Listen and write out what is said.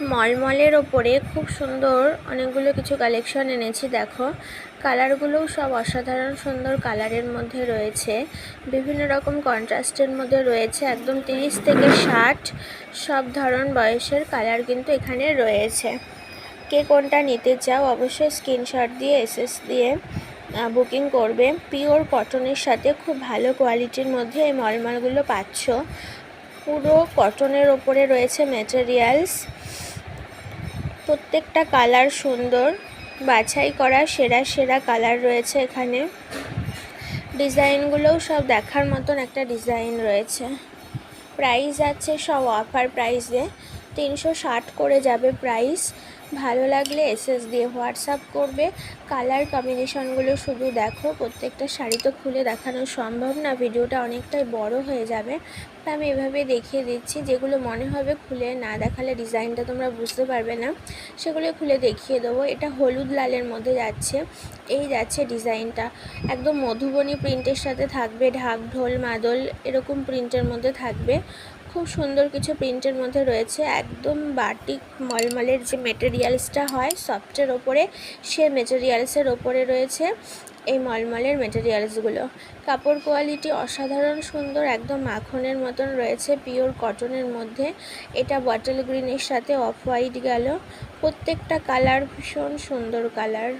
মলমলের ওপরে খুব সুন্দর অনেকগুলো কিছু কালেকশন এনেছি। দেখো, কালারগুলোও সব অসাধারণ সুন্দর কালারের মধ্যে রয়েছে, বিভিন্ন রকম কন্ট্রাস্টের মধ্যে রয়েছে। একদম 30 থেকে 60 সব ধরন বয়সের কালার কিন্তু এখানে রয়েছে। কে কোনটা নিতে চাও অবশ্যই স্ক্রিনশট দিয়ে এসএস দিয়ে বুকিং করবে। পিওর কটনের সাথে খুব ভালো কোয়ালিটির মধ্যে এই মলমলগুলো পাচ্ছ। পুরো কটনের ওপরে রয়েছে ম্যাটেরিয়ালস। প্রত্যেকটা কালার সুন্দর, বাছাই করা সেরা সেরা কালার রয়েছে এখানে। ডিজাইনগুলোও সব দেখার মতন একটা ডিজাইন রয়েছে। প্রাইস আছে সব অফার প্রাইসে, 360 করে যাবে প্রাইস। ভালো লাগলে এসএস দিয়ে হোয়াটসঅ্যাপ করবে। কালার কম্বিনেশনগুলো শুধু দেখো, প্রত্যেকটা শাড়ি তো খুলে দেখানো সম্ভব না, ভিডিওটা অনেকটাই বড় হয়ে যাবে। তা আমি এভাবে দেখিয়ে দিচ্ছি, যেগুলো মনে হবে খুলে না দেখালে ডিজাইনটা তোমরা বুঝতে পারবে না, সেগুলো খুলে দেখিয়ে দেবো। এটা হলুদ লালের মধ্যে যাচ্ছে, এই যাচ্ছে ডিজাইনটা একদম মধুবনী প্রিন্টের সাথে থাকবে, ঢাক ঢোল মাদল এরকম প্রিন্টের মধ্যে থাকবে। খুব সুন্দর কিছু প্রিন্টের মধ্যে রয়েছে, একদম বাটিক মলমলের যে মেটেরিয়ালসটা হয় সফটের ওপরে, সে মেটেরিয়ালসের ওপরে রয়েছে এই মলমলের মেটেরিয়ালসগুলো। কাপড় কোয়ালিটি অসাধারণ সুন্দর, একদম মাখনের মতন রয়েছে, পিওর কটনের মধ্যে। এটা বটল গ্রিনের সাথে অফ হোয়াইট গেল, প্রত্যেকটা কালার ভীষণ সুন্দর কালার।